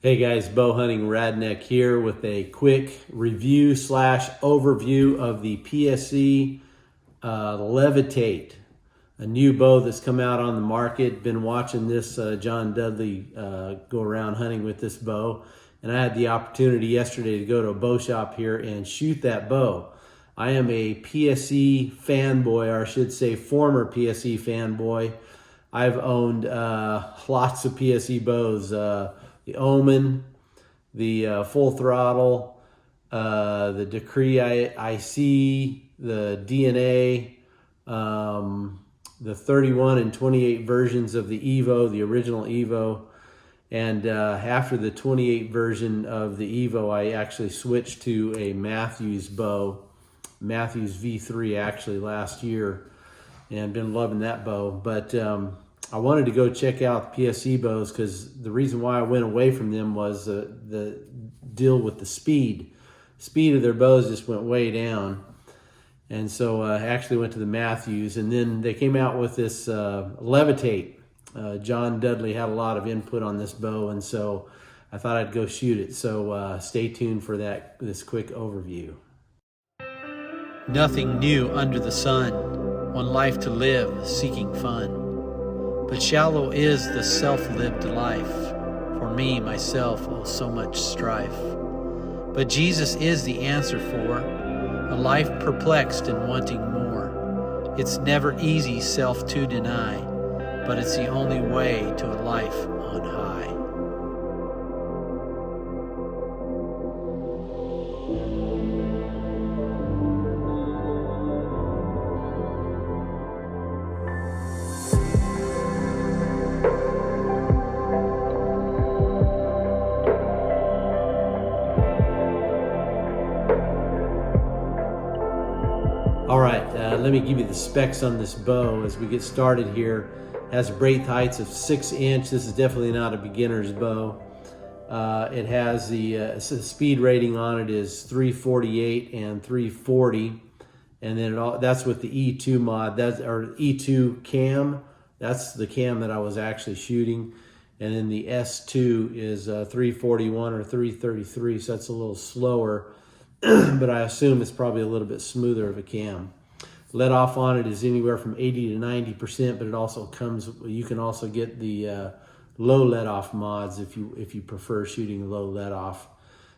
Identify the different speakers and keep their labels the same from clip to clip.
Speaker 1: Hey guys, Bowhunting RadNek here with a quick review slash overview of the PSE Levitate, a new bow that's come out on the market. Been watching this John Dudley go around hunting with this bow, and I had the opportunity yesterday to go to a bow shop here and shoot that bow. I am a PSE fanboy, or I should say former PSE fanboy. I've owned lots of PSE bows. The Omen, the Full Throttle, the Decree IC, the DNA, the 31 and 28 versions of the Evo, the original Evo. And after the 28 version of the Evo, I actually switched to a Matthews bow, Matthews V3 actually last year, and been loving that bow. But I wanted to go check out the PSE bows because the reason why I went away from them was the deal with the speed. Speed of their bows just went way down. And so I actually went to the Matthews, and then they came out with this Levitate. John Dudley had a lot of input on this bow, and so I thought I'd go shoot it. So stay tuned for this quick overview.
Speaker 2: Nothing new under the sun, one life to live, seeking fun. But shallow is the self-lived life. For me, myself, oh, so much strife. But Jesus is the answer for a life perplexed and wanting more. It's never easy self to deny, but it's the only way to a life on high.
Speaker 1: All right, let me give you the specs on this bow as we get started here. It has braith heights of 6 inch. This is definitely not a beginner's bow. It has the speed rating on it is 348 and 340, and then that's with the E2 mod. That's or E2 cam. That's the cam that I was actually shooting, and then the S2 is 341 or 333. So that's a little slower. But I assume it's probably a little bit smoother of a cam. Let off on it is anywhere from 80 to 90%, but it also comes, you can also get the low let off mods if you prefer shooting low let off.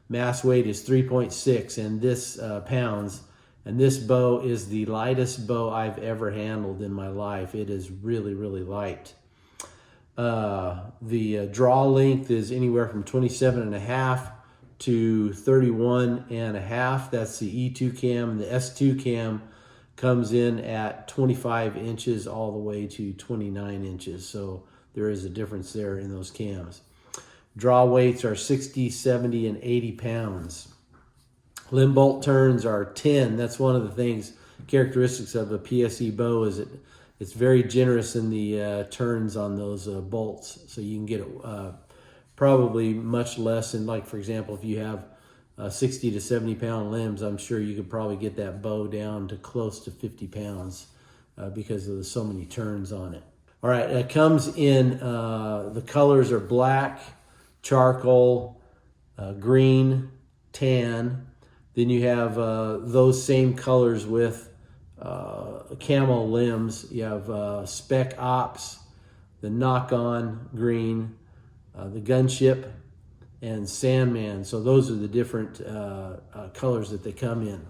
Speaker 1: Mass weight is 3.6 and this pounds, and this bow is the lightest bow I've ever handled in my life. It is really, really light. The draw length is anywhere from 27.5 to 31.5. That's the E2 cam. The S2 cam comes in at 25 inches all the way to 29 inches. So there is a difference there in those cams. Draw weights are 60, 70, and 80 pounds. Limb bolt turns are 10. That's one of the characteristics of a PSE bow is it's very generous in the turns on those bolts. So you can get probably much less in, like, for example, if you have 60 to 70 pound limbs, I'm sure you could probably get that bow down to close to 50 pounds because of so many turns on it. All right, it comes in, the colors are black, charcoal, green, tan. Then you have those same colors with camo limbs. You have Spec Ops, the Knock-On green, the Gunship, and Sandman. So those are the different colors that they come in.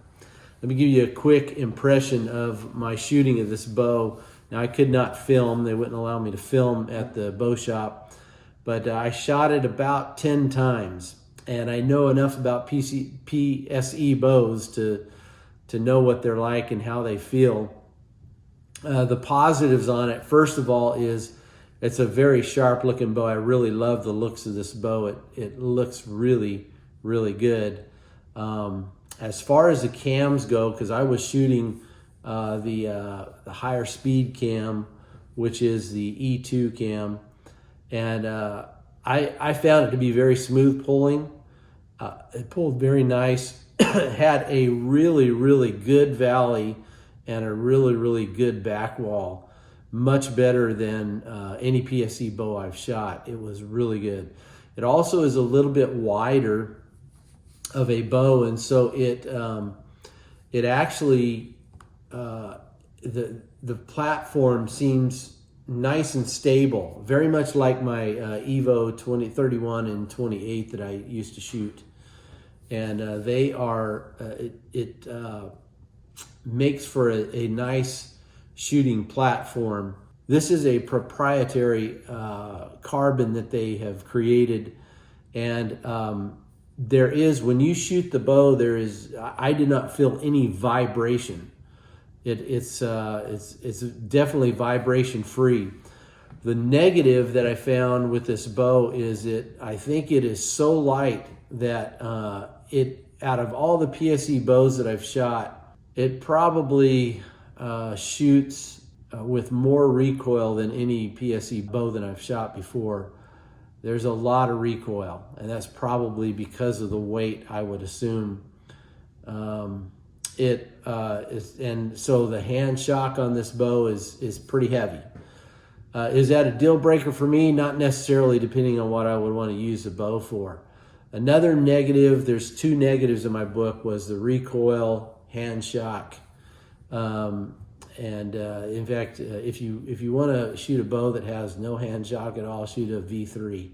Speaker 1: Let me give you a quick impression of my shooting of this bow. Now, I could not film. They wouldn't allow me to film at the bow shop, but I shot it about 10 times, and I know enough about PSE bows to know what they're like and how they feel. The positives on it, first of all, is it's a very sharp looking bow. I really love the looks of this bow. It looks really, really good. As far as the cams go, because I was shooting the higher speed cam, which is the E2 cam, and I found it to be very smooth pulling. It pulled very nice. It had a really, really good valley and a really, really good back wall. Much better than any PSE bow I've shot. It was really good. It also is a little bit wider of a bow, and so it actually the platform seems nice and stable, very much like my Evo 2031 and 28 that I used to shoot. And they are, it makes for a nice shooting platform. This is a proprietary carbon that they have created. And there is, when you shoot the bow, I did not feel any vibration. It's definitely vibration free. The negative that I found with this bow is I think it is so light that out of all the PSE bows that I've shot, it probably shoots with more recoil than any PSE bow that I've shot before. There's a lot of recoil, and that's probably because of the weight, I would assume. And so the hand shock on this bow is pretty heavy. Is that a deal breaker for me? Not necessarily, depending on what I would want to use the bow for. Another negative, there's two negatives in my book, was the recoil, hand shock. In fact, if you want to shoot a bow that has no hand shock at all, shoot a V3.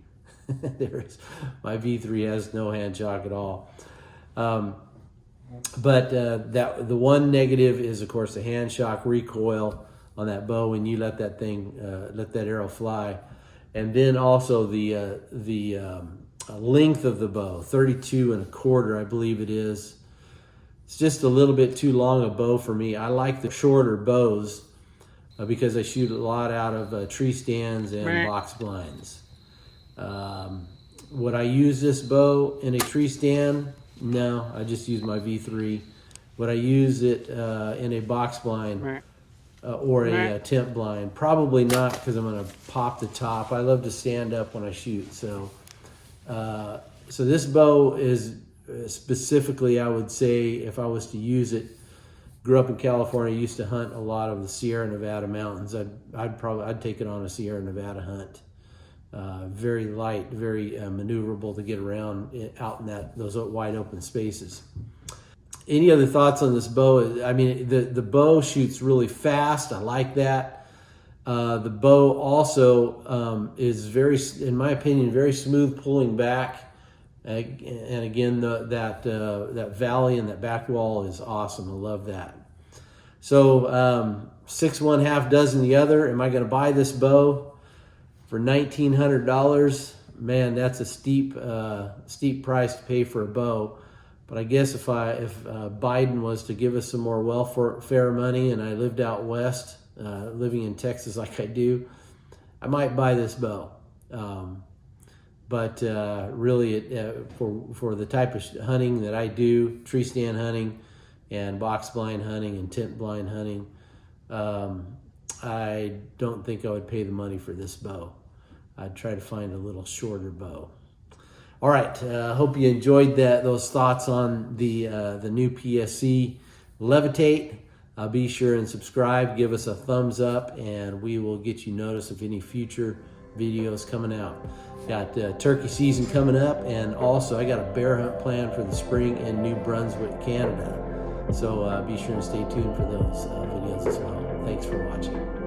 Speaker 1: My V3 has no hand shock at all. But the one negative is, of course, the hand shock recoil on that bow when you let that arrow fly, and then also the length of the bow, 32 1/4, I believe it is. It's just a little bit too long a bow for me. I like the shorter bows because I shoot a lot out of tree stands and box blinds. Would I use this bow in a tree stand? No, I just use my V3. Would I use it in a box blind or a tent blind? Probably not, because I'm going to pop the top. I love to stand up when I shoot. So this bow is specifically, I would say, if I was to use it, grew up in California, used to hunt a lot of the Sierra Nevada mountains. I'd take it on a Sierra Nevada hunt. Very light, very maneuverable to get around out in those wide open spaces. Any other thoughts on this bow? I mean, the bow shoots really fast. I like that. The bow also is very, in my opinion, very smooth pulling back. And again, that valley and that back wall is awesome. I love that. So 6 1/2 dozen the other. Am I going to buy this bow for $1,900? Man, that's a steep price to pay for a bow. But I guess if Biden was to give us some more welfare money, and I lived out west, living in Texas like I do, I might buy this bow. But really, for the type of hunting that I do, tree stand hunting and box blind hunting and tent blind hunting, I don't think I would pay the money for this bow. I'd try to find a little shorter bow. All right, hope you enjoyed those thoughts on the new PSE Levitate. Be sure and subscribe, give us a thumbs up, and we will get you notice of any future videos coming out. Got turkey season coming up, and also I got a bear hunt planned for the spring in New Brunswick, Canada. So be sure and stay tuned for those videos as well. Thanks for watching.